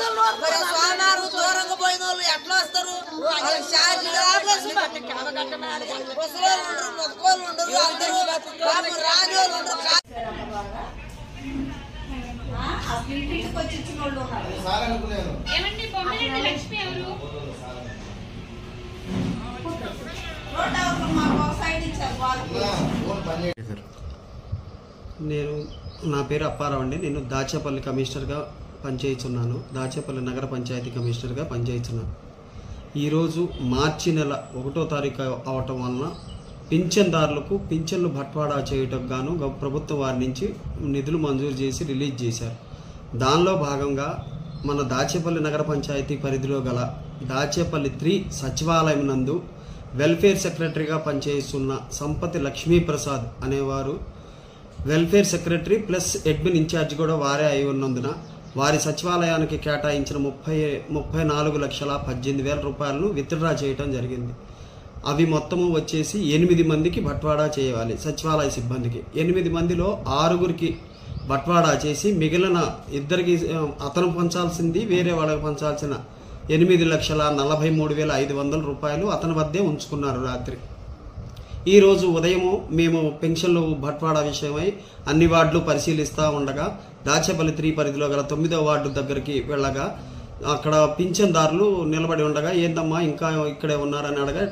సోమవారం దూరంగా పోయిన వాళ్ళు ఎట్లా వస్తారు? మొక్కలు ఉండరు అందరూ రాని వాళ్ళు ఉండరు. నేను నా పేరు అప్పారావు అండి. నేను దాచేపల్లి కమిషనర్గా పనిచేస్తున్నాను. దాచేపల్లి నగర పంచాయతీ కమిషనర్గా పనిచేస్తున్నాను. ఈరోజు మార్చి నెల 1వ తారీఖు అవటం వలన పింఛన్దారులకు పింఛన్లు బట్వాడా చేయటం గాను ప్రభుత్వం వారి నుంచి నిధులు మంజూరు చేసి రిలీజ్ చేశారు. దానిలో భాగంగా మన దాచేపల్లి నగర పంచాయతీ పరిధిలో గల దాచేపల్లి 3 సచివాలయం నందు వెల్ఫేర్ సెక్రటరీగా పనిచేస్తున్న సంపతి లక్ష్మీప్రసాద్ అనేవారు welfare secretary plus admin incharge కూడా వారే అయి ఉన్నందున వారి సచివాలయానికి కేటాయించిన 34,18,000 రూపాయలను విత్డ్రా చేయడం జరిగింది. అవి మొత్తము వచ్చేసి 8 మందికి బట్వాడా చేయాలి. సచివాలయ సిబ్బందికి 8 మందిలో 6గురికి బట్వాడా చేసి మిగిలిన 2కి అతను పంచాల్సింది వేరే వాళ్ళకి పంచాల్సిన 8,43,500 రూపాయలు అతని వద్దే ఉంచుకున్నారు. రాత్రి ఈరోజు ఉదయము మేము పెన్షన్లు బట్వాడా విషయమై అన్ని వార్డులు పరిశీలిస్తూ ఉండగా దాచేపల్లి 3 పరిధిలో గల 9వ వార్డు దగ్గరికి వెళ్ళగా అక్కడ పింఛన్దారులు నిలబడి ఉండగా ఏందమ్మా ఇంకా ఇక్కడే ఉన్నారని అడగా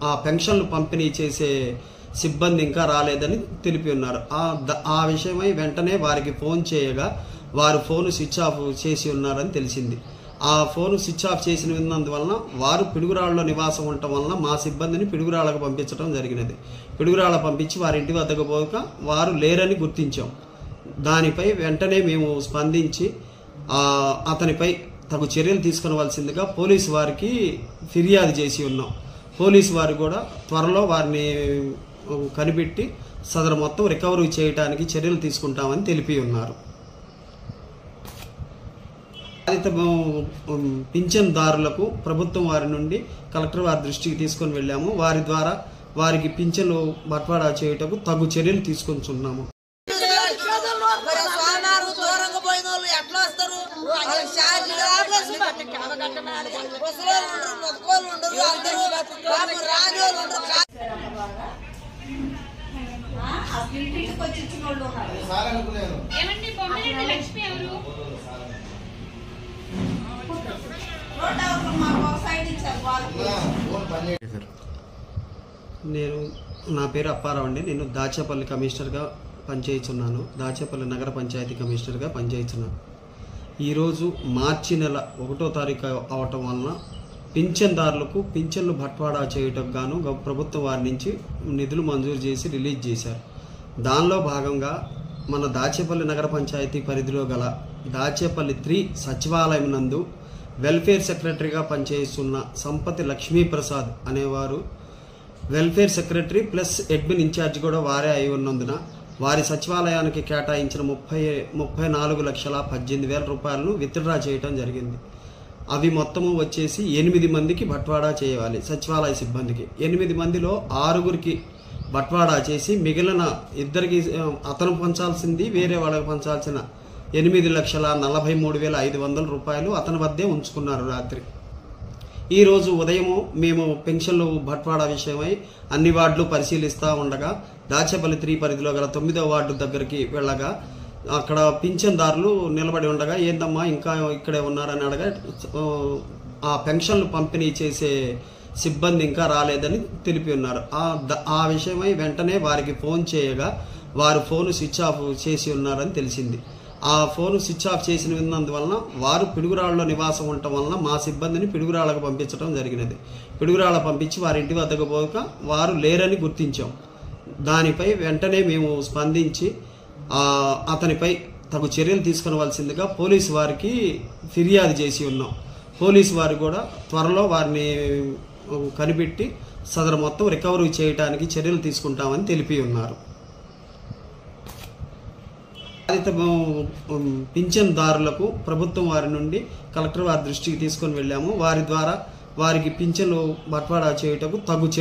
ఆ పెన్షన్లు పంపిణీ చేసే సిబ్బంది ఇంకా రాలేదని తెలిపి ఉన్నారు. ఆ విషయమై వెంటనే వారికి ఫోన్ చేయగా వారు ఫోన్ స్విచ్ ఆఫ్ చేసి ఉన్నారని తెలిసింది. ఆ ఫోన్ స్విచ్ ఆఫ్ చేసినందువలన వారు పిడుగురాళ్ళలో నివాసం ఉండటం వలన మా సిబ్బందిని పిడుగురాళ్ళకు పంపించడం జరిగినది. పిడుగురాళ్ళ పంపించి వారి ఇంటి వద్దకు పోక వారు లేరని గుర్తించాం. దానిపై వెంటనే మేము స్పందించి అతనిపై తగు చర్యలు తీసుకునవలసిందిగా పోలీసు వారికి ఫిర్యాదు చేసి ఉన్నాం. పోలీసు వారు కూడా త్వరలో వారిని కనిపెట్టి సదరు మొత్తం రికవరీ చేయడానికి చర్యలు తీసుకుంటామని తెలిపి ఉన్నారు. బాధిత పింఛన్దారులకు ప్రభుత్వం వారి నుండి కలెక్టర్ వారి దృష్టికి తీసుకొని వెళ్ళాము. వారి ద్వారా వారికి పింఛన్లు బట్వాడా చేయుటకు తగు చర్యలు తీసుకుంటున్నాము. సోమవారం దూరంగా పోయిన వాళ్ళు ఎట్లా వస్తారు? మొక్కలు ఉండరు అందరూ రాని వాళ్ళు ఉండరు. నేను నా పేరు అప్పారావు అండి. నేను దాచేపల్లి కమిషనర్గా పనిచేస్తున్నాను. దాచేపల్లి నగర పంచాయతీ కమిషనర్గా పనిచేస్తున్నాను. ఈరోజు మార్చి నెల 1వ తారీఖు అవటం వలన పింఛన్దారులకు పింఛన్లు బట్వాడా చేయటం గాను ప్రభుత్వం వారి నుంచి నిధులు మంజూరు చేసి రిలీజ్ చేశారు. దానిలో భాగంగా మన దాచేపల్లి నగర పంచాయతీ పరిధిలో గల దాచేపల్లి 3 సచివాలయం నందు వెల్ఫేర్ సెక్రటరీగా పనిచేస్తున్న సంపతి లక్ష్మీప్రసాద్ అనేవారు welfare secretary plus admin incharge కూడా వారే అయి ఉన్నందున వారి సచివాలయానికి కేటాయించిన 34,18,000 రూపాయలను విత్డ్రా చేయడం జరిగింది. అవి మొత్తము వచ్చేసి 8 మందికి బట్వాడా చేయాలి. సచివాలయ సిబ్బందికి 8 మందిలో 6గురికి బట్వాడా చేసి మిగిలిన 2కి అతను పంచాల్సింది వేరే వాళ్ళకి పంచాల్సిన 8,43,500 రూపాయలు అతని వద్దే ఉంచుకున్నారు. రాత్రి ఈరోజు ఉదయము మేము పెన్షన్లు బట్వాడా విషయమై అన్ని వార్డులు పరిశీలిస్తూ ఉండగా దాచేపల్లి 3 పరిధిలో గల 9వ వార్డు దగ్గరికి వెళ్ళగా అక్కడ పింఛన్దారులు నిలబడి ఉండగా ఏందమ్మా ఇంకా ఇక్కడే ఉన్నారని అడగా ఆ పెన్షన్లు పంపిణీ చేసే సిబ్బంది ఇంకా రాలేదని తెలిపి ఉన్నారు. ఆ విషయమై వెంటనే వారికి ఫోన్ చేయగా వారు ఫోన్ స్విచ్ ఆఫ్ చేసి ఉన్నారని తెలిసింది. ఆ ఫోన్ స్విచ్ ఆఫ్ చేసినందువలన వారు పిడుగురాళ్ళలో నివాసం ఉండటం వలన మా సిబ్బందిని పిడుగురాళ్ళకు పంపించడం జరిగినది. పిడుగురాళ్ళ పంపించి వారి ఇంటి వద్దకు పోక వారు లేరని గుర్తించాం. దానిపై వెంటనే మేము స్పందించి అతనిపై తగు చర్యలు తీసుకునవలసిందిగా పోలీసు వారికి ఫిర్యాదు చేసి ఉన్నాం. పోలీసు వారు కూడా త్వరలో వారిని కనిపెట్టి సదరు మొత్తం రికవరీ చేయడానికి చర్యలు తీసుకుంటామని తెలిపి ఉన్నారు. బాధిత పింఛన్దారులకు ప్రభుత్వం వారి నుండి కలెక్టర్ వారి దృష్టికి తీసుకొని వెళ్ళాము. వారి ద్వారా వారికి పింఛన్లు బట్వాడా చేయుటకు తగు